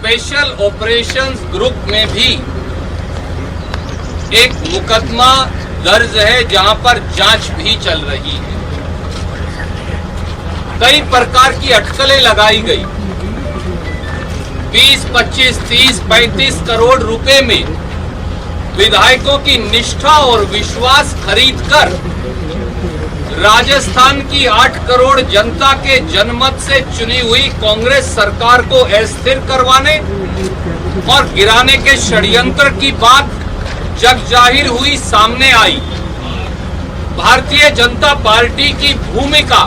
Special operations group में भी एक मुकदमा दर्ज है जहां पर जांच भी चल रही है। कई प्रकार की अटकलें लगाई गई। 20, 25, 30, 35 करोड़ रुपए में विधायकों की निष्ठा और विश्वास खरीदकर राजस्थान की 8 करोड़ जनता के जनमत से चुनी हुई कांग्रेस सरकार को अस्थिर करवाने और गिराने के षड्यंत्र की बात जग जाहिर हुई, सामने आई। भारतीय जनता पार्टी की भूमिका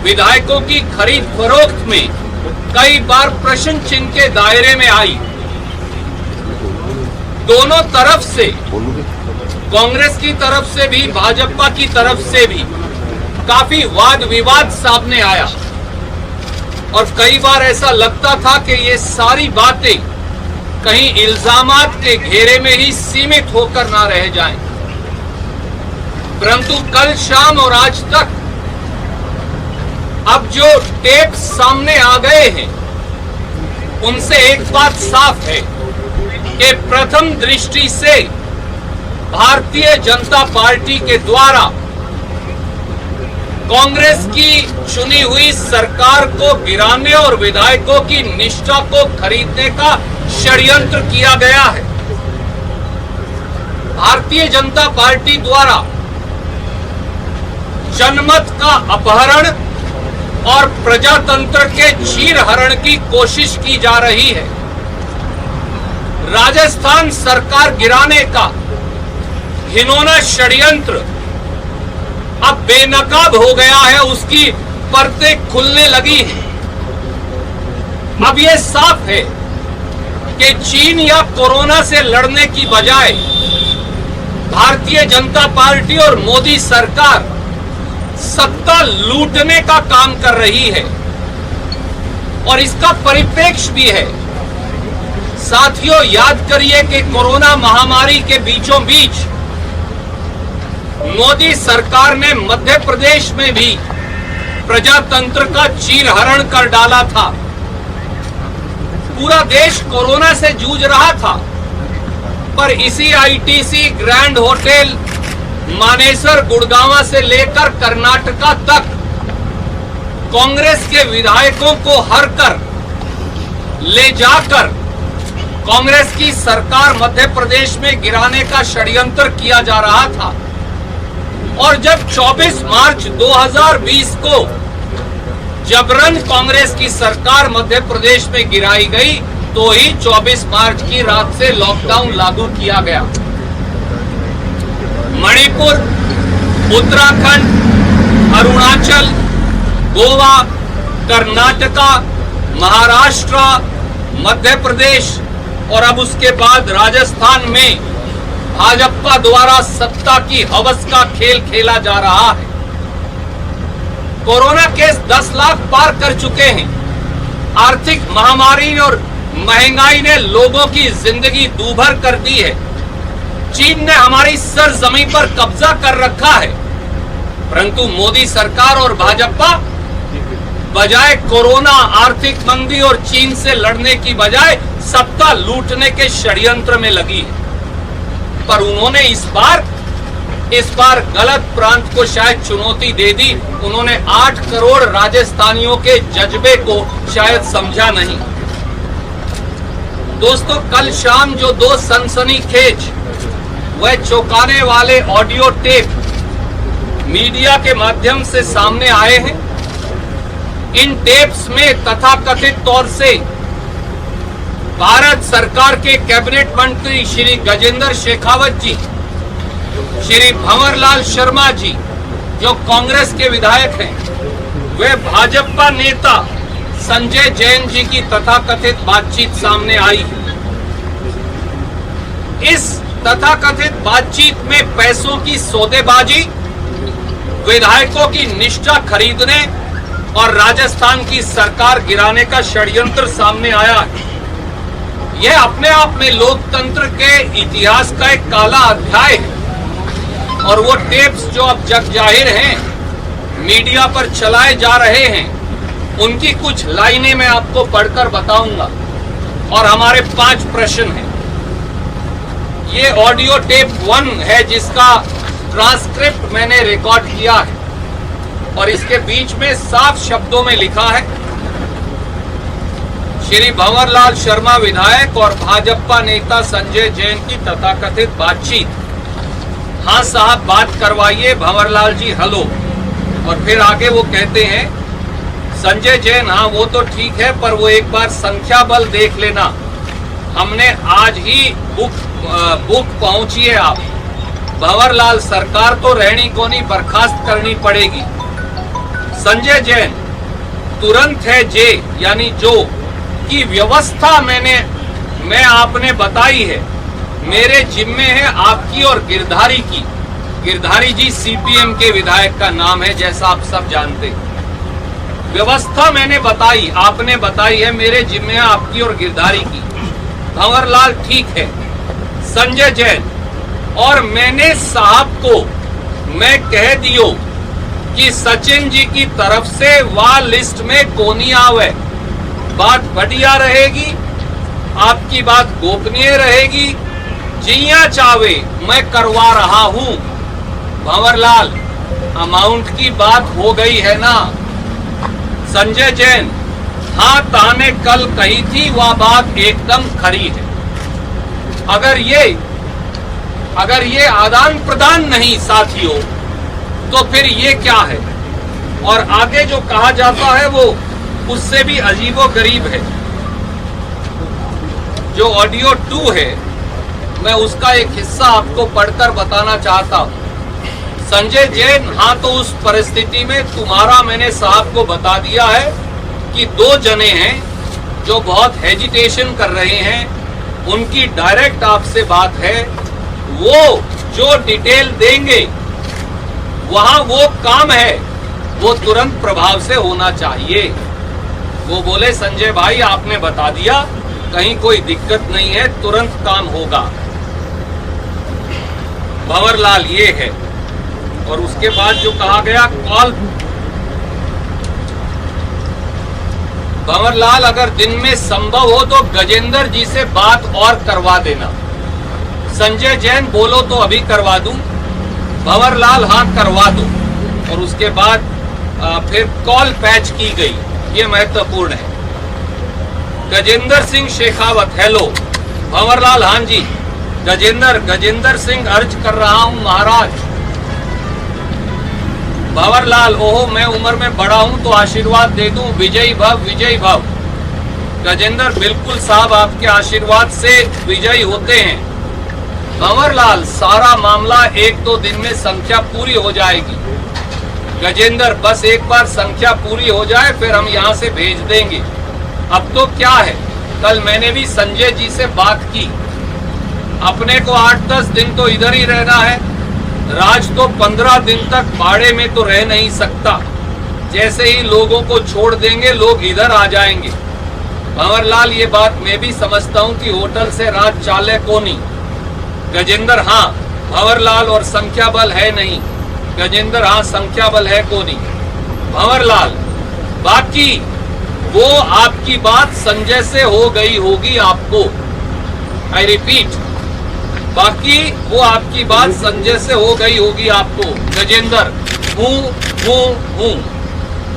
विधायकों की खरीद फरोख्त में कई बार प्रश्न चिन्ह के दायरे में आई। दोनों तरफ से, कांग्रेस की तरफ से भी भाजपा की तरफ से भी काफी वाद विवाद सामने आया और कई बार ऐसा लगता था कि ये सारी बातें कहीं इल्जामात के घेरे में ही सीमित होकर ना रह जाएं। परंतु कल शाम और आज तक अब जो टेप सामने आ गए हैं उनसे एक बात साफ है कि प्रथम दृष्टि से भारतीय जनता पार्टी के द्वारा कांग्रेस की चुनी हुई सरकार को गिराने और विधायकों की निष्ठा को खरीदने का षड्यंत्र किया गया है। भारतीय जनता पार्टी द्वारा जनमत का अपहरण और प्रजातंत्र के चीरहरण की कोशिश की जा रही है। राजस्थान सरकार गिराने का घिनौना षड्यंत्र अब बेनकाब हो गया है, उसकी परतें खुलने लगी हैं। अब यह साफ है कि चीन या कोरोना से लड़ने की बजाय भारतीय जनता पार्टी और मोदी सरकार सत्ता लूटने का काम कर रही है और इसका परिप्रेक्ष्य भी है। साथियों, याद करिए कि कोरोना महामारी के बीचों बीच मोदी सरकार ने मध्य प्रदेश में भी प्रजातंत्र का चीरहरण कर डाला था। पूरा देश कोरोना से जूझ रहा था, पर इसी ITC, grand hotel, Manesar, Gurgaon से लेकर कर्नाटका तक कांग्रेस के विधायकों को हर कर ले जाकर कांग्रेस की सरकार मध्य प्रदेश में गिराने का षड्यंत्र किया जा रहा था। और जब 24 मार्च 2020 को जबरन कांग्रेस की सरकार मध्य प्रदेश में गिराई गई, तो ही 24 मार्च की रात से लॉकडाउन लागू किया गया। मणिपुर, उत्तराखंड, अरुणाचल, गोवा, कर्नाटका, महाराष्ट्र, मध्य प्रदेश और अब उसके बाद राजस्थान में भाजपा द्वारा सत्ता की हवस का खेल खेला जा रहा है। कोरोना केस 10 लाख पार कर चुके हैं। आर्थिक महामारी और महंगाई ने लोगों की जिंदगी दूभर कर दी है। चीन ने हमारी सरजमीं पर कब्जा कर रखा है, परंतु मोदी सरकार और भाजपा बजाय कोरोना, आर्थिक मंदी और चीन से लड़ने की बजाय सत्ता लूटने के षड्यंत्र में लगी है। पर उन्होंने इस बार गलत प्रांत को शायद चुनौती दे दी। उन्होंने 8 करोड़ राजस्थानियों के जज्बे को शायद समझा नहीं। दोस्तों, कल शाम जो 2 सनसनीखेज वह चौंकाने वाले ऑडियो टेप मीडिया के माध्यम से सामने आए हैं, इन टेप्स में तथाकथित तौर से भारत सरकार के कैबिनेट मंत्री श्री गजेंद्र शेखावत जी, श्री भंवरलाल शर्मा जी जो कांग्रेस के विधायक हैं, वे भाजपा नेता संजय जैन जी की तथाकथित बातचीत सामने आई। इस तथाकथित बातचीत में पैसों की सौदेबाजी, विधायकों की निष्ठा खरीदने और राजस्थान की सरकार गिराने का षड्यंत्र सामने आया है। यह अपने आप में लोकतंत्र के इतिहास का एक काला अध्याय है और वो टेप्स जो अब जग जाहिर हैं, मीडिया पर चलाए जा रहे हैं, उनकी कुछ लाइनें मैं आपको पढ़कर बताऊंगा और हमारे 5 प्रश्न हैं। ये ऑडियो टेप 1 है जिसका ट्रांसक्रिप्ट मैंने रिकॉर्ड किया है और इसके बीच में साफ शब्दों में लिखा है, श्री भंवरलाल शर्मा विधायक और भाजपा नेता संजय जैन की तथाकथित बातचीत। हाँ साहब बात करवाइए भंवरलाल जी, हेलो। और फिर आगे वो कहते हैं, संजय जैन हाँ वो तो ठीक है, पर वो एक बार संख्या बल देख लेना, हमने आज ही बुक पहुंची है आप। भंवरलाल सरकार तो रहनी को नहीं, बर्खास्त करनी पड़ेगी। संजय जैन तुरंत है जे यानी जो की व्यवस्था मैं आपने बताई है, मेरे जिम्मे है आपकी और गिरधारी की। गिरधारी जी सीपीएम के विधायक का नाम है, जैसा आप सब जानते हैं। व्यवस्था मैंने बताई, आपने बताई है, मेरे जिम्मे है आपकी और गिरधारी की। भंवरलाल ठीक है। संजय जैन और मैंने साहब को मैं कह दियो कि सचिन जी की तरफ से वह लिस्ट में कोनी आवे, बात बढ़िया रहेगी, आपकी बात गोपनीय रहेगी, जिया चावे मैं करवा रहा हूं। भंवरलाल अमाउंट की बात हो गई है ना। संजय जैन हाँ ताने कल कही थी वह बात एकदम खरी है। अगर ये आदान प्रदान नहीं साथियों तो फिर ये क्या है। और आगे जो कहा जाता है वो उससे भी अजीबो गरीब है। जो ऑडियो 2 है मैं उसका एक हिस्सा आपको पढ़कर बताना चाहता हूं। संजय जैन हाँ तो उस परिस्थिति में तुम्हारा मैंने साहब को बता दिया है कि 2 जने हैं जो बहुत हेजिटेशन कर रहे हैं, उनकी डायरेक्ट आपसे बात है, वो जो डिटेल देंगे वहां वो काम है वो तुरंत प्रभाव से होना चाहिए। वो बोले संजय भाई आपने बता दिया, कहीं कोई दिक्कत नहीं है, तुरंत काम होगा। भंवरलाल ये है। और उसके बाद जो कहा गया कॉल, भंवरलाल अगर दिन में संभव हो तो गजेंद्र जी से बात और करवा देना। संजय जैन बोलो तो अभी करवा दूं। भंवरलाल हाँ करवा दो। और उसके बाद फिर कॉल पैच की गई, ये महत्वपूर्ण है। गजेंद्र सिंह शेखावत हेलो। भंवरलाल हाँ जी। गजेंद्र सिंह अर्ज कर रहा हूं महाराज। भंवरलाल ओहो मैं उम्र में बड़ा हूं तो आशीर्वाद दे दूं, विजयी भव विजयी भव। गजेंद्र बिल्कुल साहब आपके आशीर्वाद से विजयी होते हैं। भंवरलाल सारा मामला 1-2 दिन में संख्या पूरी हो जाएगी। गजेंद्र बस एक बार संख्या पूरी हो जाए फिर हम यहां से भेज देंगे। अब तो क्या है, कल मैंने भी संजय जी से बात की, अपने को 8-10 दिन तो इधर ही रहना है। राज तो 15 दिन तक भाड़े में तो रह नहीं सकता, जैसे ही लोगों को छोड़ देंगे लोग इधर आ जाएंगे। भंवरलाल ये बात मैं भी समझता हूं कि होटल से राज चाले को नहीं। गजेंद्र हाँ भंवरलाल और संख्या बल है नहीं। गजेंद्र हाँ संख्या बल है को नहीं। भंवरलाल बाकी वो आपकी बात संजय से हो गई होगी आपको, आई रिपीट, बाकी वो आपकी बात संजय से हो गई होगी आपको। गजेंद्र हूं।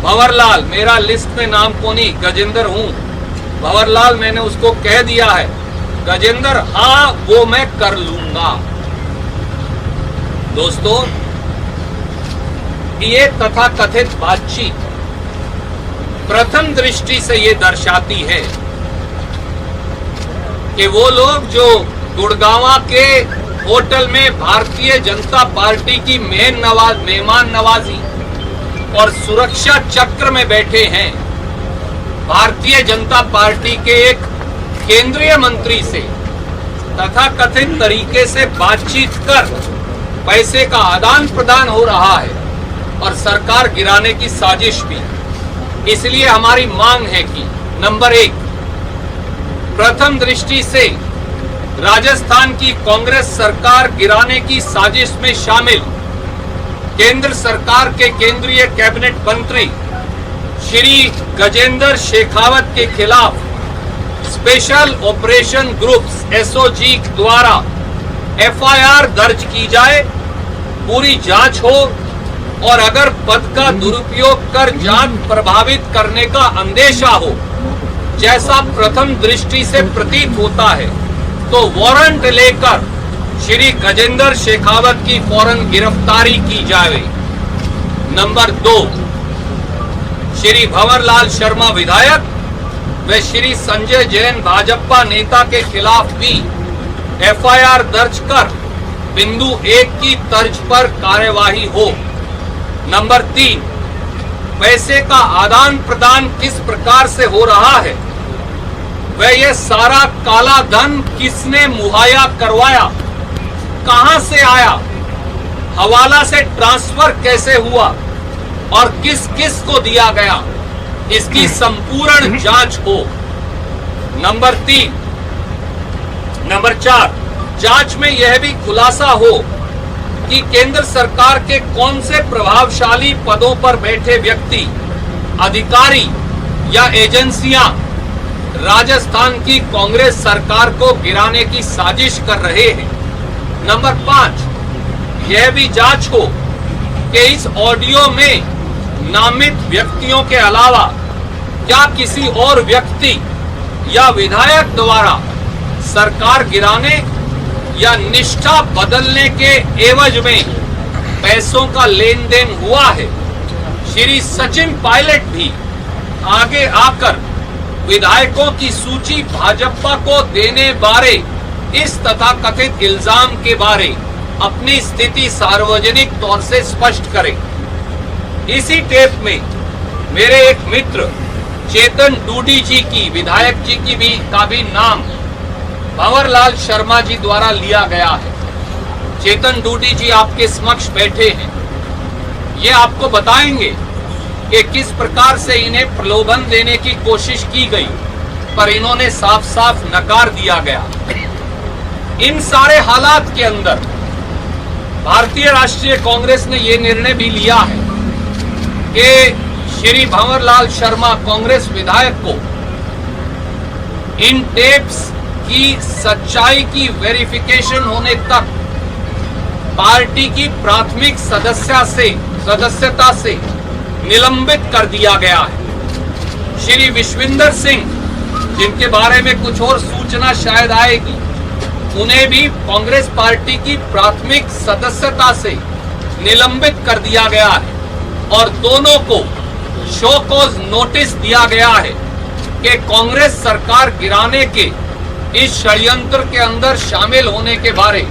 भंवरलाल मेरा लिस्ट में नाम को नहीं, गजेंद्र हूं। भंवरलाल मैंने उसको कह दिया है। गजेंद्र हाँ वो मैं कर लूंगा। दोस्तों ये तथाकथित बातचीत प्रथम दृष्टि से ये दर्शाती है कि वो लोग जो गुड़गांवा के होटल में भारतीय जनता पार्टी की मेहमान नवाजी और सुरक्षा चक्र में बैठे हैं, भारतीय जनता पार्टी के एक केंद्रीय मंत्री से तथाकथित तरीके से बातचीत कर पैसे का आदान प्रदान हो रहा है और सरकार गिराने की साजिश भी। इसलिए हमारी मांग है कि नंबर 1, प्रथम दृष्टि से राजस्थान की कांग्रेस सरकार गिराने की साजिश में शामिल केंद्र सरकार के केंद्रीय कैबिनेट मंत्री श्री गजेंद्र शेखावत के खिलाफ स्पेशल ऑपरेशन ग्रुप्स एसओजी द्वारा एफआईआर दर्ज की जाए, पूरी जांच हो और अगर पद का दुरुपयोग कर जांच प्रभावित करने का अंदेशा हो, जैसा प्रथम दृष्टि से प्रतीत होता है, तो वारंट लेकर श्री गजेंद्र शेखावत की फौरन गिरफ्तारी की जाए। नंबर 2, श्री भंवरलाल शर्मा विधायक व श्री संजय जैन भाजपा नेता के खिलाफ भी एफआईआर दर्ज कर बिंदु 1 की तर्ज पर कार्यवाही हो। नंबर 3, पैसे का आदान प्रदान किस प्रकार से हो रहा है, वह यह सारा काला धन किसने मुहैया करवाया, कहां से आया, हवाला से ट्रांसफर कैसे हुआ और किस किस को दिया गया, इसकी संपूर्ण जांच हो। नंबर 4, जांच में यह भी खुलासा हो कि केंद्र सरकार के कौन से प्रभावशाली पदों पर बैठे व्यक्ति, अधिकारी या एजेंसियां राजस्थान की कांग्रेस सरकार को गिराने की साजिश कर रहे हैं। नंबर 5, यह भी जांच हो कि इस ऑडियो में नामित व्यक्तियों के अलावा क्या किसी और व्यक्ति या विधायक द्वारा सरकार गिराने या निष्ठा बदलने के एवज में पैसों का लेन देन हुआ है। श्री सचिन पायलट भी आगे आकर विधायकों की सूची भाजपा को देने बारे इस तथाकथित इल्जाम के बारे अपनी स्थिति सार्वजनिक तौर से स्पष्ट करें। इसी टेप में मेरे एक मित्र चेतन डूडी जी की, विधायक जी की का भी नाम भंवरलाल शर्मा जी द्वारा लिया गया है। चेतन डूडी जी आपके समक्ष बैठे हैं, ये आपको बताएंगे कि किस प्रकार से इन्हें प्रलोभन देने की कोशिश की गई, पर इन्होंने साफ साफ नकार दिया गया। इन सारे हालात के अंदर भारतीय राष्ट्रीय कांग्रेस ने यह निर्णय भी लिया है कि श्री भंवरलाल शर्मा कांग्रेस विधायक को इन टेप्स की सच्चाई की वेरिफिकेशन होने तक पार्टी की प्राथमिक सदस्यता से निलंबित कर दिया गया है। श्री विश्विंदर सिंह, जिनके बारे में कुछ और सूचना शायद आएगी, उन्हें भी कांग्रेस पार्टी की प्राथमिक सदस्यता से निलंबित कर दिया गया है और दोनों को शो कॉज नोटिस दिया गया है कि कांग्रेस सरकार गिराने के इस षड्यंत्र के अंदर शामिल होने के बारे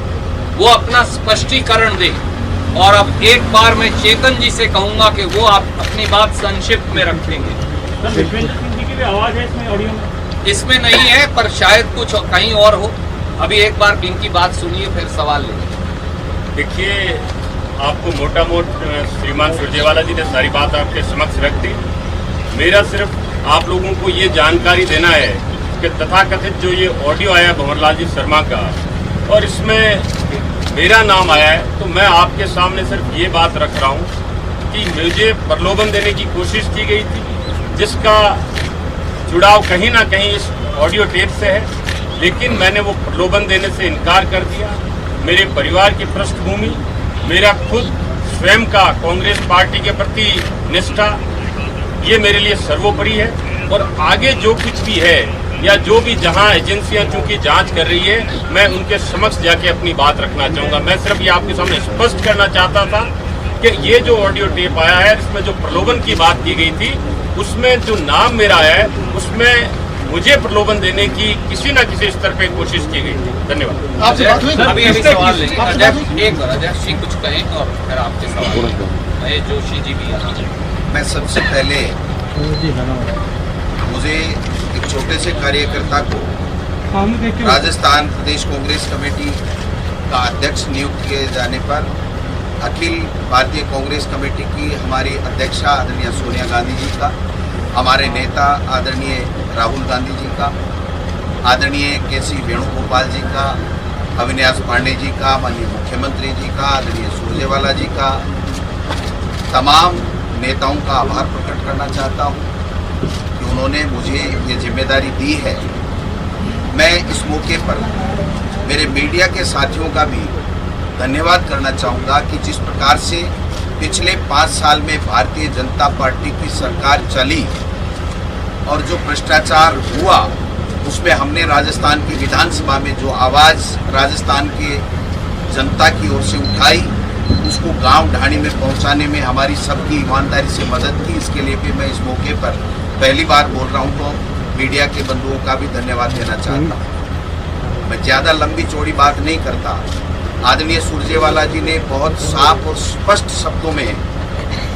वो अपना स्पष्टीकरण दें। और अब एक बार मैं चेतन जी से कहूंगा कि वो आप अपनी बात संक्षिप्त में रखेंगे। आवाज है इसमें, ऑडियो में? इसमें नहीं है, पर शायद कुछ कहीं और हो। अभी एक बार इनकी बात सुनिए, फिर सवाल लेंगे। देखिए, आपको मोटा मोट श्रीमान सुरजेवाला जी ने सारी बात आपके समक्ष रख दी। मेरा सिर्फ आप लोगों को ये जानकारी देना है कि तथाकथित जो ये ऑडियो आया भंवरलाल जी शर्मा का और इसमें मेरा नाम आया है, तो मैं आपके सामने सिर्फ ये बात रख रहा हूँ कि मुझे प्रलोभन देने की कोशिश की गई थी, जिसका जुड़ाव कहीं ना कहीं इस ऑडियो टेप से है, लेकिन मैंने वो प्रलोभन देने से इनकार कर दिया। मेरे परिवार की पृष्ठभूमि, मेरा खुद स्वयं का कांग्रेस पार्टी के प्रति निष्ठा, ये मेरे लिए सर्वोपरि है। और आगे जो कुछ भी है या जो भी जहां एजेंसियां चूंकि जांच कर रही है, मैं उनके समक्ष जाके अपनी बात रखना चाहूँगा। मैं सिर्फ ये आपके सामने स्पष्ट करना चाहता था कि ये जो ऑडियो टेप आया है, इसमें जो प्रलोभन की बात की गई थी, उसमें जो नाम मेरा आया है, उसमें मुझे प्रलोभन देने की किसी न किसी स्तर पे कोशिश की गई थी। धन्यवाद। अभी सवाल लेंगे। अजय जी कुछ कहें और फिर आपके सवाल। महेश जोशी जी भी यहाँ। मैं सबसे पहले मुझे एक छोटे से कार्यकर्ता को राजस्थान प्रदेश कांग्रेस कमेटी का अध्यक्ष नियुक्त किए जाने पर अखिल भारतीय कांग्रेस कमेटी की हमारी अध्यक्षा आदरणीय सोनिया गांधी जी का, हमारे नेता आदरणीय राहुल गांधी जी का, आदरणीय के.सी. वेणुगोपाल जी का, अविनाश पांडे जी का, माननीय मुख्यमंत्री जी का, आदरणीय सुरजेवाला जी का, तमाम नेताओं का आभार प्रकट करना चाहता हूं कि उन्होंने मुझे ये जिम्मेदारी दी है मैं इस मौके पर मेरे मीडिया के साथियों का भी धन्यवाद करना चाहूँगा कि जिस प्रकार से पिछले 5 साल में भारतीय जनता पार्टी की सरकार चली और जो भ्रष्टाचार हुआ उसमें हमने राजस्थान की विधानसभा में जो आवाज़ राजस्थान के जनता की ओर से उठाई, उसको गांव ढाणी में पहुंचाने में हमारी सबकी ईमानदारी से मदद की। इसके लिए भी मैं इस मौके पर पहली बार बोल रहा हूं, तो मीडिया के बंधुओं का भी धन्यवाद देना चाहता हूं। मैं ज़्यादा लंबी चौड़ी बात नहीं करता। आदरणीय सुरजेवाला जी ने बहुत साफ और स्पष्ट शब्दों में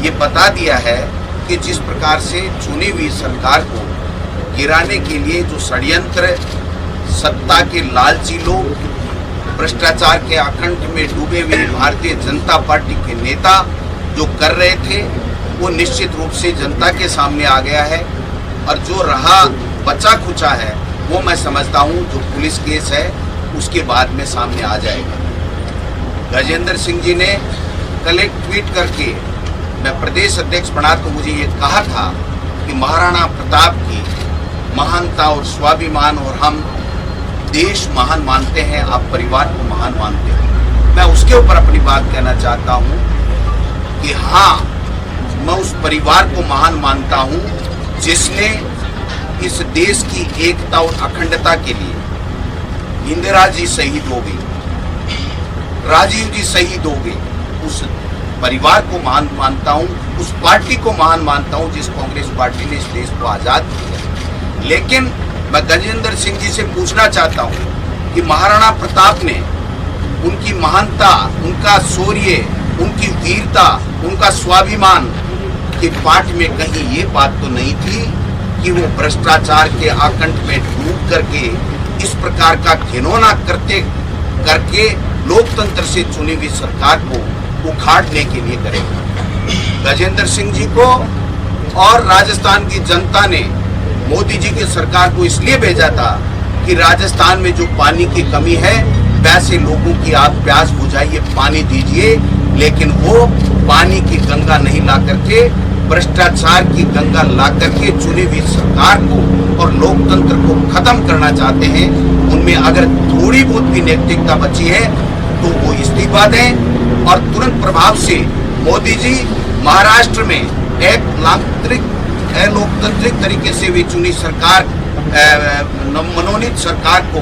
ये बता दिया है कि जिस प्रकार से चुनी हुई सरकार को गिराने के लिए जो षड्यंत्र सत्ता के लालची लोग, भ्रष्टाचार के आकंठ में डूबे हुए भारतीय जनता पार्टी के नेता जो कर रहे थे, वो निश्चित रूप से जनता के सामने आ गया है। और जो रहा बचा खुचा है वो मैं समझता हूँ जो पुलिस केस है उसके बाद में सामने आ जाएगा। गजेंद्र सिंह जी ने कल एक ट्वीट करके, मैं प्रदेश अध्यक्ष बना तो मुझे ये कहा था कि महाराणा प्रताप की महानता और स्वाभिमान और हम देश महान मानते हैं, आप परिवार को महान मानते हैं। मैं उसके ऊपर अपनी बात कहना चाहता हूं कि हाँ, मैं उस परिवार को महान मानता हूं जिसने इस देश की एकता और अखंडता के लिए इंदिरा जी शहीद हो गई, राजीव जी शहीद हो गए। उस परिवार को महान मानता हूं, उस पार्टी को महान मानता हूं जिस कांग्रेस पार्टी ने इस देश को आजाद किया। लेकिन मैं गजेंद्र सिंह जी से पूछना चाहता हूं कि महाराणा प्रताप ने उनकी महानता, उनका शौर्य, उनकी वीरता, उनका स्वाभिमान के पाठ में कहीं ये बात तो नहीं थी कि वो भ्रष्टाचार के आकंठ में डूब करके इस प्रकार का घिनौना करके लोकतंत्र से चुनी हुई सरकार को उखाड़ने के लिए करेगा। गजेंद्र सिंह जी को और राजस्थान की जनता ने मोदी जी की सरकार को इसलिए भेजा था कि राजस्थान में जो पानी की कमी है वैसे लोगों की आप प्यास बुझाइए, पानी दीजिए, लेकिन वो पानी की गंगा नहीं ला करके भ्रष्टाचार की गंगा ला करके चुनी हुई सरकार को और लोकतंत्र को खत्म करना चाहते हैं। उनमें अगर थोड़ी बहुत भी नैतिकता बची है तो वो इस्तीफा दें और तुरंत प्रभाव से मोदी जी महाराष्ट्र में एक लोकतांत्रिक तरीके से भी चुनी सरकार, मनोनीत सरकार को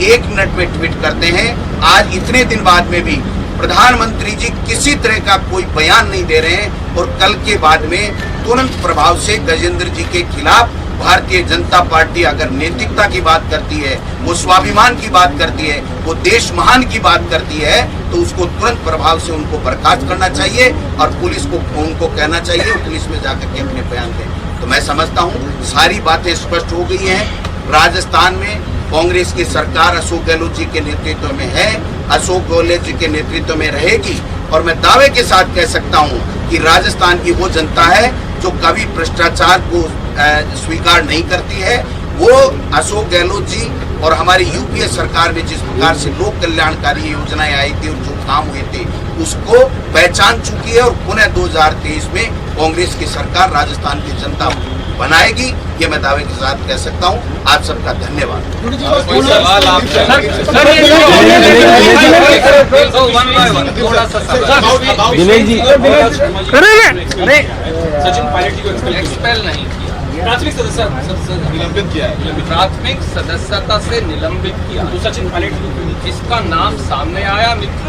1 मिनट में ट्वीट करते हैं। आज इतने दिन बाद में भी प्रधानमंत्री जी किसी तरह का कोई बयान नहीं दे रहे हैं और कल के बाद में तुरंत प्रभाव से गजेंद्र जी के खिलाफ भारतीय जनता पार्टी अगर नैतिकता की बात करती है, वो स्वाभिमान की बात करती है, वो देश महान की बात करती है, तो उसको तुरंत प्रभाव से उनको बर्खास्त करना चाहिए और पुलिस को उनको कहना चाहिए पुलिस में जाकर के अपने बयान दें। तो मैं समझता हूँ सारी बातें स्पष्ट हो गई हैं। राजस्थान में कांग्रेस की सरकार अशोक गहलोत जी के नेतृत्व में है, अशोक गहलोत जी के नेतृत्व में रहेगी और मैं दावे के साथ कह सकता हूँ कि राजस्थान की वो जनता है जो कभी भ्रष्टाचार को स्वीकार नहीं करती है। वो अशोक गहलोत जी और हमारी यूपीए सरकार में जिस प्रकार से लोक कल्याणकारी योजनाएं आई थी और जो काम हुए थे उसको पहचान चुकी है और पुनः 2023 में कांग्रेस की सरकार राजस्थान की जनता बनाएगी, ये मैं दावे के साथ कह सकता हूँ। आप सबका धन्यवाद। सचिन पायलट को एक्सपेल नहीं किया, प्राथमिक सदस्यता से निलंबित किया। तो सचिन पायलट जिसका नाम सामने आया मित्र,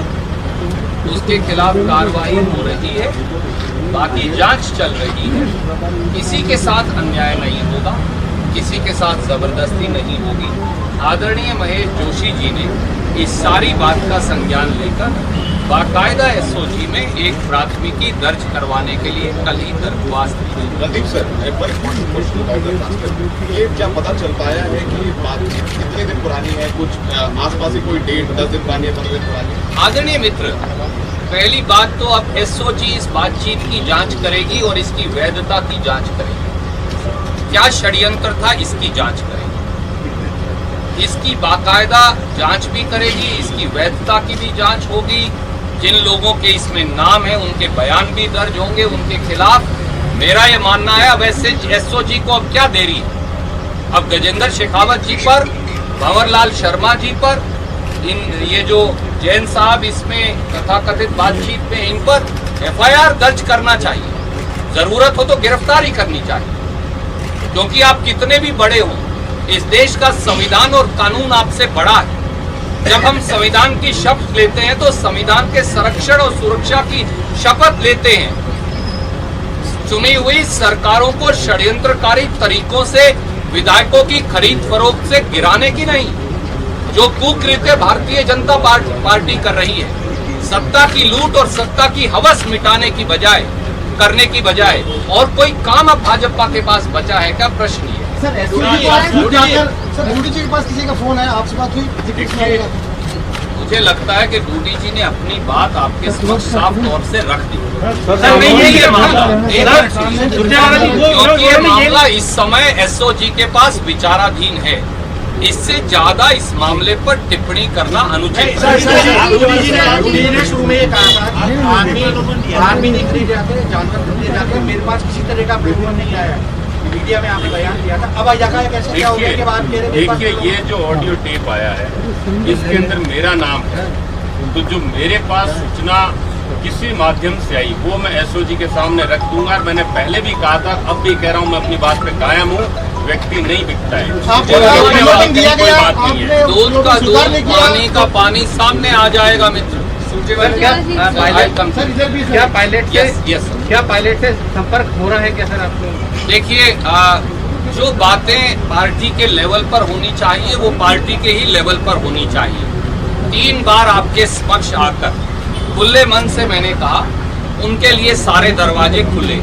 उसके खिलाफ कार्रवाई हो रही है, बाकी जांच चल रही है। किसी के साथ अन्याय नहीं होगा, किसी के साथ जबरदस्ती नहीं होगी। आदरणीय महेश जोशी जी ने इस सारी बात का संज्ञान लेकर बाकायदा एसओजी में एक प्राथमिकी दर्ज करवाने के लिए कल ही दरख्वास्त दी। रणदीप सर, एक बार ये क्या पता चल पाया है कि बातचीत कितने दिन पुरानी है? कुछ आसपास ही कोई डेट 10 दिन पुरानी है, 15 दिन पुरानी? आदरणीय मित्र, पहली बात तो अब एसओजी इस बातचीत की जांच करेगी और इसकी वैधता की जांच करेगी। क्या षड्यंत्र था इसकी जांच करेगी, इसकी बाकायदा जांच भी करेगी, इसकी वैधता की भी जांच होगी। जिन लोगों के इसमें नाम है उनके बयान भी दर्ज होंगे उनके खिलाफ। मेरा ये मानना है अब ऐसे एसओजी को अब क्या देरी है। अब गजेंद्र शेखावत जी पर भंवरलाल शर्मा जी पर, ये जो जैन साहब इसमें तथाकथित बातचीत में, इन पर FIR दर्ज करना चाहिए, जरूरत हो तो गिरफ्तारी करनी चाहिए। क्योंकि आप कितने भी बड़े हो, इस देश का संविधान और कानून आपसे बड़ा है। जब हम संविधान की शपथ लेते हैं तो संविधान के संरक्षण और सुरक्षा की शपथ लेते हैं। चुनी हुई सरकारों को षड्यंत्रकारी तरीकों से विधायकों की खरीद फरोख्त से गिराने की नहीं, जो कुकृत्य भारतीय जनता पार्टी कर रही है, सत्ता की लूट और सत्ता की हवस मिटाने की बजाय, करने की बजाय और कोई काम अब भाजपा के पास बचा है क्या? प्रश्न ये है। सर बूटी जी के पास किसी का फोन है, आपसे बात हुई? मुझे लगता है कि बूटी जी ने अपनी बात आपके समक्ष साफ तौर से रख दी। ये मामला क्योंकि ये मामला इस समय SOG के पास विचाराधीन है, इससे ज्यादा इस मामले पर टिप्पणी करना अनुचित है। शुरू में ये कहा था आर्मी नहीं खरीदे जाते, जानवर खरीदे जाते, मेरे पास किसी तरह का प्रमाण नहीं आया। मीडिया में आपने बयान दिया था, अब कैसे क्या हो गया के बाद? देखिए, ये जो ऑडियो टेप आया है इसके अंदर मेरा नाम है, तो जो मेरे पास सूचना किसी माध्यम से आई वो मैं SOG के सामने रख दूंगा। और मैंने पहले भी कहा था, अब भी कह रहा हूँ, मैं अपनी बात पे कायम हूँ, व्यक्ति नहीं बिकता है। दूध का दूध, पानी का पानी सामने आ जाएगा मित्र। क्या पायलट से संपर्क हो रहा है क्या सर आपको? देखिए, जो बातें पार्टी के लेवल पर होनी चाहिए वो पार्टी के ही लेवल पर होनी चाहिए। 3 बार आपके समक्ष आकर खुले मन से मैंने कहा उनके लिए सारे दरवाजे खुले।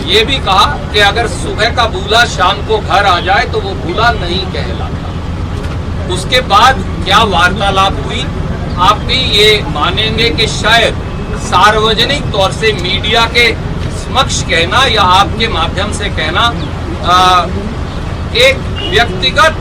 ये भी कहा कि अगर सुबह का बूला शाम को घर आ जाए तो वो बूला नहीं कहलाता। उसके बाद क्या वार्तालाप हुई, आप भी ये मानेंगे कि शायद सार्वजनिक तौर से मीडिया के समक्ष कहना या आपके माध्यम से कहना एक व्यक्तिगत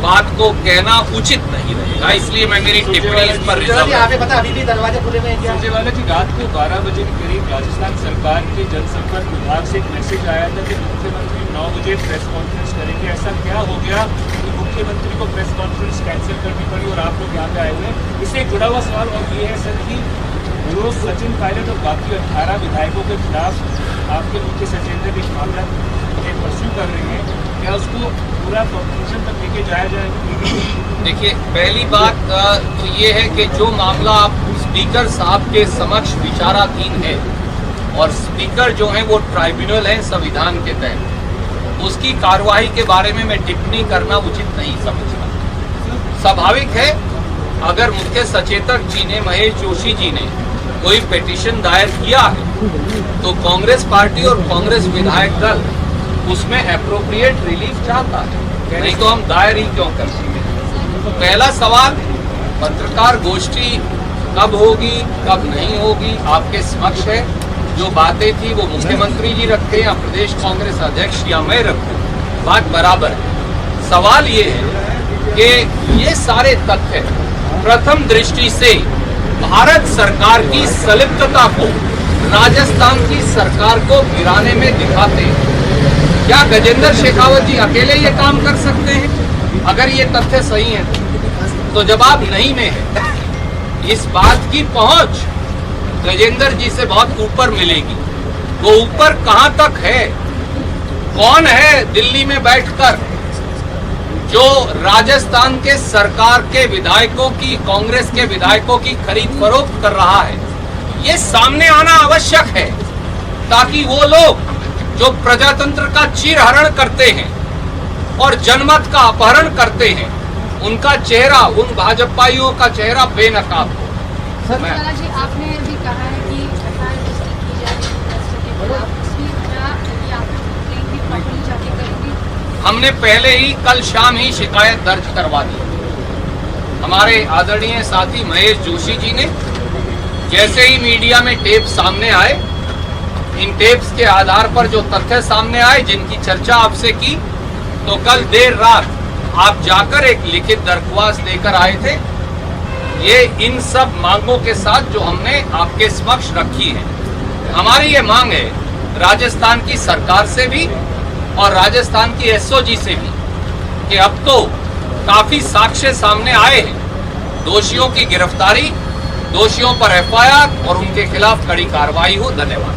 बात को कहना उचित नहीं रहेगा, इसलिए मैं मेरी टिप्पणी इस पर रिजर्व। अभी भी दरवाजे खुले में क्या? सुरजेवाला जी, रात को 12 बजे के करीब राजस्थान सरकार के जनसंपर्क विभाग से एक मैसेज आया था कि मुख्यमंत्री 9 बजे प्रेस कॉन्फ्रेंस करेंगे। ऐसा क्या हो गया कि मुख्यमंत्री को प्रेस कॉन्फ्रेंस कैंसिल करनी पड़ी और आप लोग यहाँ पे आए हुए हैं? इससे एक जुड़ा हुआ सवाल और ये है सर कि जो सचिन पायलट और बाकी 18 विधायकों के खिलाफ आपके मुख्य सचेतक एक मामला परस्यू कर रहे हैं, क्या उसको पूरा कंक्लूजन तक लेके जाया जाएगा? देखिए, पहली बात तो ये है कि जो मामला आप स्पीकर साहब के समक्ष विचाराधीन है और स्पीकर जो है वो ट्राइब्यूनल है संविधान के तहत, उसकी कार्यवाही के बारे में मैं टिप्पणी करना उचित नहीं समझता। स्वाभाविक है, अगर मुख्य सचेतक जी ने, महेश जोशी जी ने कोई पिटीशन दायर किया है तो कांग्रेस पार्टी और कांग्रेस विधायक दल उसमें एप्रोप्रिएट रिलीफ चाहता है, नहीं तो हम दायर ही क्यों करते हैं। तो पहला सवाल, पत्रकार गोष्ठी कब होगी कब नहीं होगी आपके समक्ष है। जो बातें थी वो मुख्यमंत्री जी रखे या प्रदेश कांग्रेस अध्यक्ष या मैं रखूं, बात बराबर है। सवाल ये है कि ये सारे तथ्य प्रथम दृष्टि से भारत सरकार की संलिप्तता को, राजस्थान की सरकार को गिराने में दिखाते हैं। क्या गजेंद्र शेखावत जी अकेले ये काम कर सकते हैं? अगर ये तथ्य सही है तो जवाब नहीं में है। इस बात की पहुंच गजेंद्र जी से बहुत ऊपर मिलेगी। वो ऊपर कहां तक है? कौन है दिल्ली में बैठकर जो राजस्थान के सरकार के विधायकों की, कांग्रेस के विधायकों की खरीद फरोख्त कर रहा है? ये सामने आना आवश्यक है ताकि वो लोग जो प्रजातंत्र का चीरहरण करते हैं और जनमत का अपहरण करते हैं, उनका चेहरा, उन भाजपाइयों का चेहरा बेनकाब हो। सुरजेवाला जी, आपने भी कहा है कि FIR की जाए, हमने पहले ही कल शाम ही शिकायत दर्ज करवा दी। हमारे आदरणीय साथी महेश जोशी जी ने जैसे ही मीडिया में टेप सामने आए, इन टेप्स के आधार पर जो तथ्य सामने आए, जिनकी चर्चा आपसे की, तो कल देर रात आप जाकर एक लिखित दरख्वास्त देकर आए थे। ये इन सब मांगों के साथ जो हमने आपके समक्ष रखी है। हमारी ये मांग है राजस्थान की सरकार से भी और राजस्थान की SOG से भी कि अब तो काफी साक्ष्य सामने आए हैं। दोषियों की गिरफ्तारी, दोषियों पर एफआईआर और उनके खिलाफ कड़ी कार्रवाई हो। धन्यवाद।